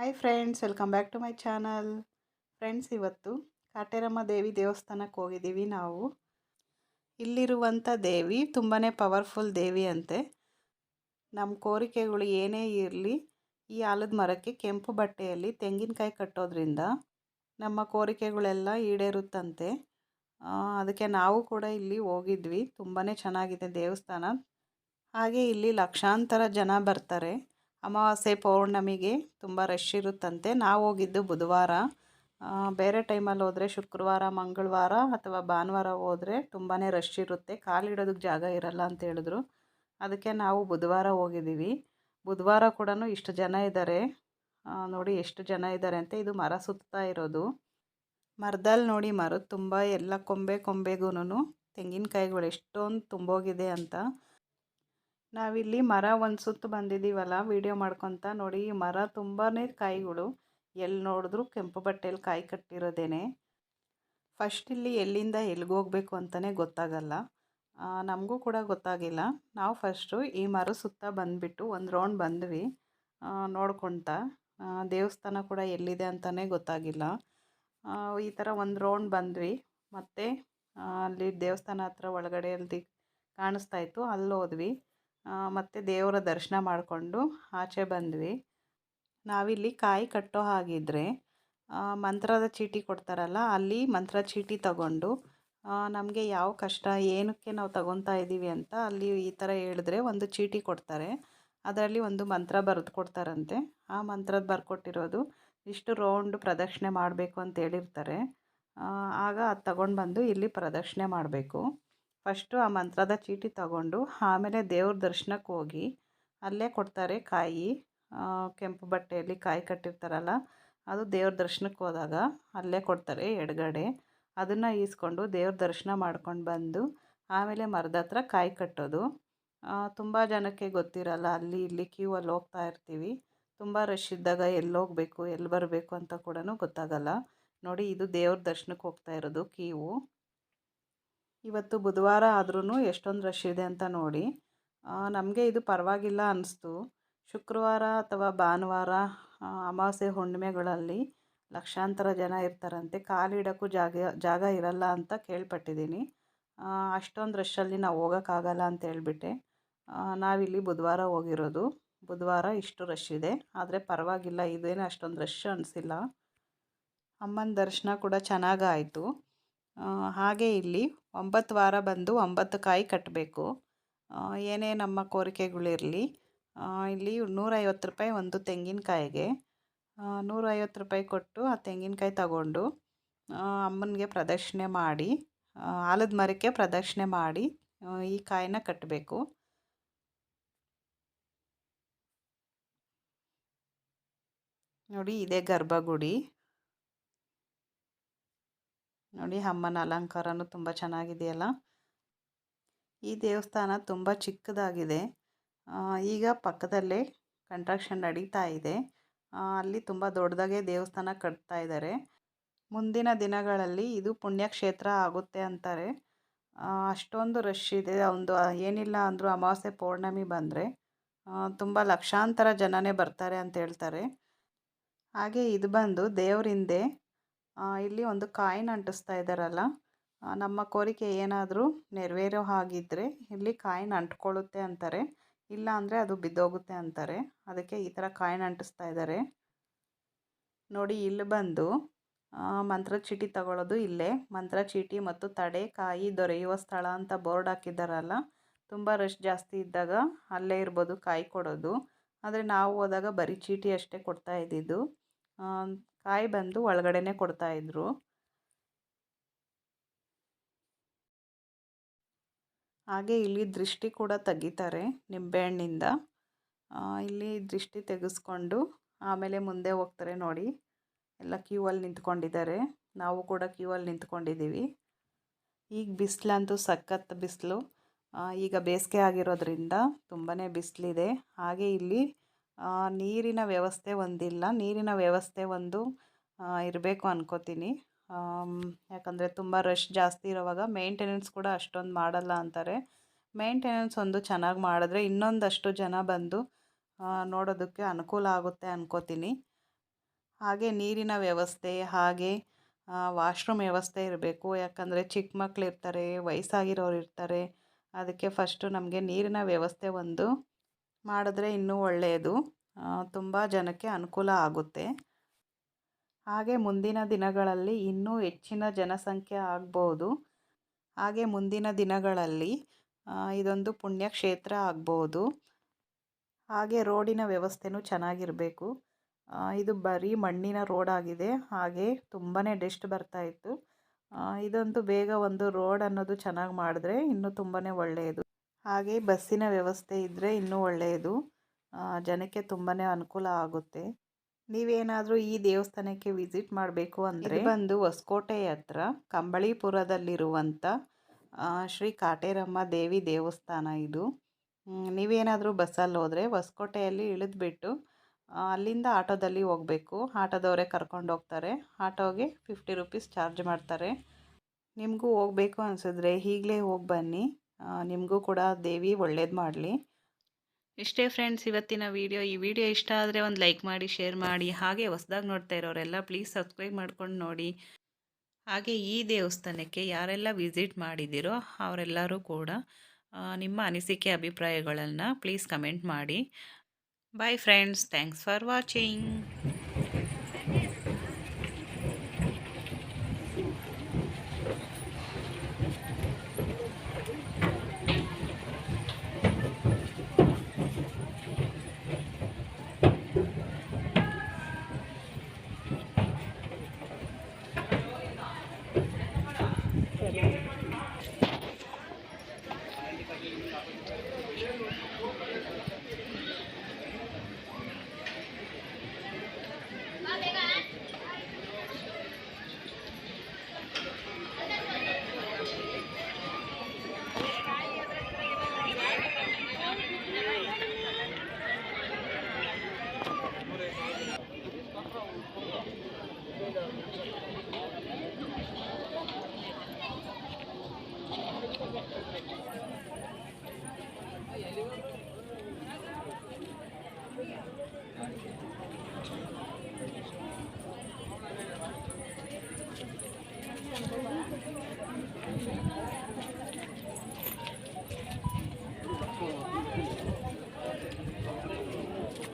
Hi friends, welcome back to my channel. Friends, ಇವತ್ತು ಕಾಟೇರಮ್ಮ ದೇವಿ ದೇವಸ್ಥಾನಕ್ಕೆ ಹೋಗಿದ್ದೀವಿ ನಾವು. ಇಲ್ಲಿರುವಂಥ ದೇವಿ ತುಂಬಾ ಪವರ್ಫುಲ್ ದೇವಿ ಅಂತೆ. ನಮ್ಮ ಕೋರಿಕೆಗಳು ಏನೇ ಇರಲಿ, ಈ ಆಲದ ಮರಕ್ಕೆ ಕೆಂಪು ಬಟ್ಟೆಯಲ್ಲಿ ತೆಂಗಿನಕಾಯಿ ಕಟ್ಟೋದ್ರಿಂದ ನಮ್ಮ ಕೋರಿಕೆಗಳೆಲ್ಲ ಈಡೇರುತ್ತಂತೆ. ಅದಕ್ಕೆ ನಾವು ಕೂಡ ಇಲ್ಲಿ ಹೋಗಿದ್ವಿ. ತುಂಬಾ ಚೆನ್ನಾಗಿದೆ ದೇವಸ್ಥಾನ. ಹಾಗೆ ಇಲ್ಲಿ ಲಕ್ಷಾಂತರ ಜನ ಬರ್ತಾರೆ. ಅಮಾವಾಸ್ಯೆ ಪೌರ್ಣಮಿಗೆ ತುಂಬ ರಶ್ ಇರುತ್ತಂತೆ. ನಾವು ಹೋಗಿದ್ದು ಬುಧವಾರ. ಬೇರೆ ಟೈಮಲ್ಲಿ ಹೋದರೆ ಶುಕ್ರವಾರ, ಮಂಗಳವಾರ ಅಥವಾ ಭಾನುವಾರ ಹೋದರೆ ತುಂಬಾ ರಶ್ ಇರುತ್ತೆ, ಕಾಲಿಡೋದಕ್ಕೆ ಜಾಗ ಇರಲ್ಲ ಅಂತ ಹೇಳಿದ್ರು. ಅದಕ್ಕೆ ನಾವು ಬುಧವಾರ ಹೋಗಿದ್ದೀವಿ. ಬುಧವಾರ ಕೂಡ ಇಷ್ಟು ಜನ ಇದ್ದಾರೆ. ನೋಡಿ ಎಷ್ಟು ಜನ ಇದ್ದಾರೆ ಅಂತ. ಇದು ಮರ ಸುತ್ತಾ ಇರೋದು. ಮರದಲ್ಲಿ ನೋಡಿ, ಮರದ ತುಂಬ ಎಲ್ಲ ಕೊಂಬೆಗೂ ತೆಂಗಿನಕಾಯಿಗಳು ಎಷ್ಟೊಂದು ತುಂಬೋಗಿದೆ ಅಂತ. ನಾವಿಲ್ಲಿ ಮರ ಒಂದು ಸುತ್ತು ಬಂದಿದ್ದೀವಲ್ಲ, ವಿಡಿಯೋ ಮಾಡ್ಕೊತ ನೋಡಿ. ಈ ಮರ ತುಂಬಾ ಕಾಯಿಗಳು, ಎಲ್ಲಿ ನೋಡಿದ್ರೂ ಕೆಂಪು ಬಟ್ಟೆಯಲ್ಲಿ ಕಾಯಿ ಕಟ್ಟಿರೋದೇನೆ. ಫಸ್ಟ್ ಇಲ್ಲಿ ಎಲ್ಲಿಂದ ಎಲ್ಲಿಗೆ ಹೋಗ್ಬೇಕು ಅಂತಲೇ ಗೊತ್ತಾಗಲ್ಲ. ನಮಗೂ ಕೂಡ ಗೊತ್ತಾಗಿಲ್ಲ. ನಾವು ಫಸ್ಟು ಈ ಮರ ಸುತ್ತ ಬಂದುಬಿಟ್ಟು ಒಂದು ರೌಂಡ್ ಬಂದ್ವಿ ನೋಡ್ಕೊತ. ದೇವಸ್ಥಾನ ಕೂಡ ಎಲ್ಲಿದೆ ಅಂತಲೇ ಗೊತ್ತಾಗಿಲ್ಲ. ಈ ಥರ ಒಂದು ರೌಂಡ್ ಬಂದ್ವಿ. ಮತ್ತು ಅಲ್ಲಿ ದೇವಸ್ಥಾನ ಹತ್ರ ಒಳಗಡೆ ಅಲ್ಲಿ ಕಾಣಿಸ್ತಾ ಇತ್ತು, ಅಲ್ಲಿ ಹೋದ್ವಿ. ಮತ್ತು ದೇವರ ದರ್ಶನ ಮಾಡಿಕೊಂಡು ಆಚೆ ಬಂದ್ವಿ. ನಾವಿಲ್ಲಿ ಕಾಯಿ ಕಟ್ಟೋ ಹಾಗಿದ್ರೆ ಮಂತ್ರದ ಚೀಟಿ ಕೊಡ್ತಾರಲ್ಲ, ಅಲ್ಲಿ ಮಂತ್ರ ಚೀಟಿ ತಗೊಂಡು ನಮಗೆ ಯಾವ ಕಷ್ಟ ಏನಕ್ಕೆ ನಾವು ತಗೊತಾ ಇದ್ದೀವಿ ಅಂತ ಅಲ್ಲಿ ಈ ಥರ ಹೇಳಿದ್ರೆ ಒಂದು ಚೀಟಿ ಕೊಡ್ತಾರೆ. ಅದರಲ್ಲಿ ಒಂದು ಮಂತ್ರ ಬರೆದು ಕೊಡ್ತಾರಂತೆ. ಆ ಮಂತ್ರದ ಬರ್ಕೊಟ್ಟಿರೋದು ಇಷ್ಟು ರೌಂಡ್ ಪ್ರದಕ್ಷಿಣೆ ಮಾಡಬೇಕು ಅಂತ ಹೇಳಿರ್ತಾರೆ. ಆಗ ಅದು ತಗೊಂಡು ಬಂದು ಇಲ್ಲಿ ಪ್ರದಕ್ಷಿಣೆ ಮಾಡಬೇಕು. ಫಸ್ಟು ಆ ಮಂತ್ರದ ಚೀಟಿ ತಗೊಂಡು ಆಮೇಲೆ ದೇವ್ರ ದರ್ಶನಕ್ಕೆ ಹೋಗಿ ಅಲ್ಲೇ ಕೊಡ್ತಾರೆ ಕಾಯಿ. ಕೆಂಪು ಬಟ್ಟೆಯಲ್ಲಿ ಕಾಯಿ ಕಟ್ಟಿರ್ತಾರಲ್ಲ, ಅದು ದೇವ್ರ ದರ್ಶನಕ್ಕೆ ಹೋದಾಗ ಅಲ್ಲೇ ಕೊಡ್ತಾರೆ ಎಡಗಡೆ. ಅದನ್ನು ಈಸ್ಕೊಂಡು ದೇವ್ರ ದರ್ಶನ ಮಾಡ್ಕೊಂಡು ಬಂದು ಆಮೇಲೆ ಮರದ ಹತ್ರ ಕಾಯಿ ಕಟ್ಟೋದು. ತುಂಬ ಜನಕ್ಕೆ ಗೊತ್ತಿರಲ್ಲ, ಅಲ್ಲಿ ಇಲ್ಲಿ ಕ್ಯೂ ಅಲ್ಲಿ ಹೋಗ್ತಾ ಇರ್ತೀವಿ. ತುಂಬ ರಶ್ ಇದ್ದಾಗ ಎಲ್ಲಿ ಹೋಗಬೇಕು ಎಲ್ಲಿ ಬರಬೇಕು ಅಂತ ಕೂಡ ಗೊತ್ತಾಗಲ್ಲ. ನೋಡಿ, ಇದು ದೇವ್ರ ದರ್ಶನಕ್ಕೆ ಹೋಗ್ತಾ ಇರೋದು ಕ್ಯೂ. ಇವತ್ತು ಬುಧವಾರ ಆದ್ರೂ ಎಷ್ಟೊಂದು ರಶ್ ಇದೆ ಅಂತ ನೋಡಿ. ನಮಗೆ ಇದು ಪರವಾಗಿಲ್ಲ ಅನ್ನಿಸ್ತು. ಶುಕ್ರವಾರ ಅಥವಾ ಭಾನುವಾರ ಅಮಾವಾಸ್ಯೆ ಹುಣ್ಣಿಮೆಗಳಲ್ಲಿ ಲಕ್ಷಾಂತರ ಜನ ಇರ್ತಾರಂತೆ. ಕಾಲಿಡೋಕ್ಕೂ ಜಾಗ ಇರಲ್ಲ ಅಂತ ಕೇಳ್ಪಟ್ಟಿದ್ದೀನಿ. ಅಷ್ಟೊಂದು ರಶ್ಶಲ್ಲಿ ನಾವು ಹೋಗೋಕ್ಕಾಗಲ್ಲ ಅಂತ ಹೇಳ್ಬಿಟ್ಟೆ ನಾವಿಲ್ಲಿ ಬುಧವಾರ ಹೋಗಿರೋದು. ಬುಧವಾರ ಇಷ್ಟು ರಶ್ ಇದೆ, ಆದರೆ ಪರವಾಗಿಲ್ಲ, ಇದೇನು ಅಷ್ಟೊಂದು ರಶ್ ಅನಿಸಿಲ್ಲ. ಅಮ್ಮನ ದರ್ಶನ ಕೂಡ ಚೆನ್ನಾಗಾಯಿತು. ಹಾಗೆ ಇಲ್ಲಿ 9 ವಾರ ಬಂದು 9 ಕಾಯಿ ಕಟ್ಟಬೇಕು. ಏನೇ ನಮ್ಮ ಕೋರಿಕೆಗಳಿರಲಿ. ಇಲ್ಲಿ 150 ರೂಪಾಯಿ ಒಂದು ತೆಂಗಿನಕಾಯಿಗೆ. 150 ರೂಪಾಯಿ ಕೊಟ್ಟು ಆ ತೆಂಗಿನಕಾಯಿ ತಗೊಂಡು ಅಮ್ಮನಿಗೆ ಪ್ರದಕ್ಷಿಣೆ ಮಾಡಿ, ಆಲದ ಮರಕ್ಕೆ ಪ್ರದಕ್ಷಿಣೆ ಮಾಡಿ ಈ ಕಾಯಿನ ಕಟ್ಟಬೇಕು. ನೋಡಿ, ಇದೇ ಗರ್ಭಗುಡಿ. ನೋಡಿ, ಅಮ್ಮನ ಅಲಂಕಾರನೂ ತುಂಬ ಚೆನ್ನಾಗಿದೆಯಲ್ಲ. ಈ ದೇವಸ್ಥಾನ ತುಂಬ ಚಿಕ್ಕದಾಗಿದೆ. ಈಗ ಪಕ್ಕದಲ್ಲೇ ಕನ್ಸ್ಟ್ರಕ್ಷನ್ ನಡೀತಾ ಇದೆ. ಅಲ್ಲಿ ತುಂಬ ದೊಡ್ಡದಾಗೆ ದೇವಸ್ಥಾನ ಕಟ್ತಾ ಇದ್ದಾರೆ. ಮುಂದಿನ ದಿನಗಳಲ್ಲಿ ಇದು ಪುಣ್ಯಕ್ಷೇತ್ರ ಆಗುತ್ತೆ ಅಂತಾರೆ. ಅಷ್ಟೊಂದು ರಶ್ ಇದೆ. ಒಂದು ಏನಿಲ್ಲ ಅಂದರೂ ಅಮಾವಾಸ್ಯೆ ಪೌರ್ಣಮಿ ಬಂದರೆ ತುಂಬ ಲಕ್ಷಾಂತರ ಜನನೇ ಬರ್ತಾರೆ ಅಂತ ಹೇಳ್ತಾರೆ. ಹಾಗೆ ಇದು ಬಂದು ದೇವರಿಂದೆ ಇಲ್ಲಿ ಒಂದು ಕಾಯಿನ್ ಅಂಟಿಸ್ತಾ ಇದ್ದಾರಲ್ಲ, ನಮ್ಮ ಕೋರಿಕೆ ಏನಾದರೂ ನೆರವೇರೋ ಹಾಗಿದ್ದರೆ ಇಲ್ಲಿ ಕಾಯಿನ್ ಅಂಟ್ಕೊಳ್ಳುತ್ತೆ ಅಂತಾರೆ. ಇಲ್ಲ ಅಂದರೆ ಅದು ಬಿದ್ದೋಗುತ್ತೆ ಅಂತಾರೆ. ಅದಕ್ಕೆ ಈ ಥರ ಕಾಯಿನ್ ಅಂಟಿಸ್ತಾ ಇದ್ದಾರೆ. ನೋಡಿ, ಇಲ್ಲಿ ಬಂದು ಮಂತ್ರ ಚೀಟಿ ತಗೊಳ್ಳೋದು ಇಲ್ಲೇ. ಮಂತ್ರ ಚೀಟಿ ಮತ್ತು ತಡೆ ಕಾಯಿ ದೊರೆಯುವ ಸ್ಥಳ ಅಂತ ಬೋರ್ಡ್ ಹಾಕಿದ್ದಾರಲ್ಲ, ತುಂಬ ರಶ್ ಜಾಸ್ತಿ ಇದ್ದಾಗ ಅಲ್ಲೇ ಇರ್ಬೋದು ಕಾಯಿ ಕೊಡೋದು. ಆದರೆ ನಾವು ಹೋದಾಗ ಬರೀ ಚೀಟಿ ಅಷ್ಟೇ ಕೊಡ್ತಾ ಇದ್ದಿದ್ದು. ಕಾಯಿ ಬಂದು ಒಳಗಡೆನೇ ಕೊಡ್ತಾಯಿದ್ರು. ಹಾಗೆ ಇಲ್ಲಿ ದೃಷ್ಟಿ ಕೂಡ ತೆಗಿತಾರೆ ನಿಂಬೆಹಣ್ಣಿಂದ. ಇಲ್ಲಿ ದೃಷ್ಟಿ ತೆಗೆಸ್ಕೊಂಡು ಆಮೇಲೆ ಮುಂದೆ ಹೋಗ್ತಾರೆ. ನೋಡಿ, ಎಲ್ಲ ಕ್ಯೂ ಅಲ್ಲಿ ನಿಂತ್ಕೊಂಡಿದ್ದಾರೆ. ನಾವು ಕೂಡ ಕ್ಯೂ ಅಲ್ಲಿ ನಿಂತ್ಕೊಂಡಿದ್ದೀವಿ. ಈಗ ಬಿಸಿಲಂತೂ ಸಖತ್ ಬಿಸಿಲು. ಈಗ ಬೇಸಿಗೆ ಆಗಿರೋದ್ರಿಂದ ತುಂಬಾ ಬಿಸಿಲಿದೆ. ಹಾಗೆ ಇಲ್ಲಿ ನೀರಿನ ವ್ಯವಸ್ಥೆ ಒಂದಿಲ್ಲ. ನೀರಿನ ವ್ಯವಸ್ಥೆ ಒಂದು ಇರಬೇಕು ಅನ್ಕೋತೀನಿ. ಯಾಕಂದರೆ ತುಂಬ ರಶ್ ಜಾಸ್ತಿ ಇರೋವಾಗ ಮೇಂಟೆನೆನ್ಸ್ ಕೂಡ ಅಷ್ಟೊಂದು ಮಾಡಲ್ಲ ಅಂತಾರೆ. ಮೇಂಟೆನೆನ್ಸ್ ಒಂದು ಚೆನ್ನಾಗಿ ಮಾಡಿದ್ರೆ ಇನ್ನೊಂದಷ್ಟು ಜನ ಬಂದು ನೋಡೋದಕ್ಕೆ ಅನುಕೂಲ ಆಗುತ್ತೆ ಅನ್ಕೋತೀನಿ. ಹಾಗೆ ನೀರಿನ ವ್ಯವಸ್ಥೆ, ಹಾಗೆ ವಾಶ್ರೂಮ್ ವ್ಯವಸ್ಥೆ ಇರಬೇಕು. ಯಾಕಂದರೆ ಚಿಕ್ಕ ಮಕ್ಳು ಇರ್ತಾರೆ, ವಯಸ್ಸಾಗಿರೋರು ಇರ್ತಾರೆ. ಅದಕ್ಕೆ ಫಸ್ಟು ನಮಗೆ ನೀರಿನ ವ್ಯವಸ್ಥೆ ಒಂದು ಮಾಡಿದ್ರೆ ಇನ್ನೂ ಒಳ್ಳೆಯದು. ತುಂಬ ಜನಕ್ಕೆ ಅನುಕೂಲ ಆಗುತ್ತೆ. ಹಾಗೆ ಮುಂದಿನ ದಿನಗಳಲ್ಲಿ ಇನ್ನೂ ಹೆಚ್ಚಿನ ಜನಸಂಖ್ಯೆ ಆಗ್ಬೋದು. ಹಾಗೆ ಮುಂದಿನ ದಿನಗಳಲ್ಲಿ ಇದೊಂದು ಪುಣ್ಯಕ್ಷೇತ್ರ ಆಗ್ಬೋದು. ಹಾಗೆ ರೋಡಿನ ವ್ಯವಸ್ಥೆನೂ ಚೆನ್ನಾಗಿರಬೇಕು. ಇದು ಬರೀ ಮಣ್ಣಿನ ರೋಡ್ ಆಗಿದೆ. ಹಾಗೆ ತುಂಬಾ ಡಸ್ಟ್ ಬರ್ತಾಯಿತ್ತು. ಇದೊಂದು ಬೇಗ ಒಂದು ರೋಡ್ ಅನ್ನೋದು ಚೆನ್ನಾಗಿ ಮಾಡಿದ್ರೆ ಇನ್ನೂ ತುಂಬಾ ಒಳ್ಳೆಯದು. ಹಾಗೆ ಬಸ್ಸಿನ ವ್ಯವಸ್ಥೆ ಇದ್ದರೆ ಇನ್ನೂ ಒಳ್ಳೆಯದು. ಜನಕ್ಕೆ ತುಂಬಾ ಅನುಕೂಲ ಆಗುತ್ತೆ. ನೀವೇನಾದರೂ ಈ ದೇವಸ್ಥಾನಕ್ಕೆ ವಿಸಿಟ್ ಮಾಡಬೇಕು ಅಂದರೆ ಬಂದು ಹೊಸಕೋಟೆ ಹತ್ರ ಕಂಬಳಿಪುರದಲ್ಲಿರುವಂಥ ಶ್ರೀ ಕಾಟೇರಮ್ಮ ದೇವಿ ದೇವಸ್ಥಾನ ಇದು. ನೀವೇನಾದರೂ ಬಸ್ಸಲ್ಲಿ ಹೋದರೆ ಹೊಸಕೋಟೆಯಲ್ಲಿ ಇಳಿದ್ಬಿಟ್ಟು ಅಲ್ಲಿಂದ ಆಟೋದಲ್ಲಿ ಹೋಗಬೇಕು. ಆಟೋದವರೇ ಕರ್ಕೊಂಡು ಹೋಗ್ತಾರೆ. ಆಟೋಗೆ 50 ರೂಪೀಸ್ ಚಾರ್ಜ್ ಮಾಡ್ತಾರೆ. ನಿಮಗೂ ಹೋಗಬೇಕು ಅನಿಸಿದ್ರೆ ಈಗಲೇ ಹೋಗಿ ಬನ್ನಿ. ನಿಮಗೂ ಕೂಡ ದೇವಿ ಒಳ್ಳೇದು ಮಾಡಲಿ. ಇಷ್ಟೇ ಫ್ರೆಂಡ್ಸ್ ಇವತ್ತಿನ ವಿಡಿಯೋ. ಈ ವಿಡಿಯೋ ಇಷ್ಟ ಆದರೆ ಒಂದು ಲೈಕ್ ಮಾಡಿ, ಶೇರ್ ಮಾಡಿ. ಹಾಗೆ ಹೊಸದಾಗಿ ನೋಡ್ತಾ ಇರೋರೆಲ್ಲ ಪ್ಲೀಸ್ ಸಬ್ಸ್ಕ್ರೈಬ್ ಮಾಡ್ಕೊಂಡು ನೋಡಿ. ಹಾಗೆ ಈ ದೇವಸ್ಥಾನಕ್ಕೆ ಯಾರೆಲ್ಲ ವಿಸಿಟ್ ಮಾಡಿದ್ದೀರೋ ಅವರೆಲ್ಲರೂ ಕೂಡ ನಿಮ್ಮ ಅನಿಸಿಕೆ ಅಭಿಪ್ರಾಯಗಳನ್ನು ಪ್ಲೀಸ್ ಕಮೆಂಟ್ ಮಾಡಿ. Bye friends, thanks for watching.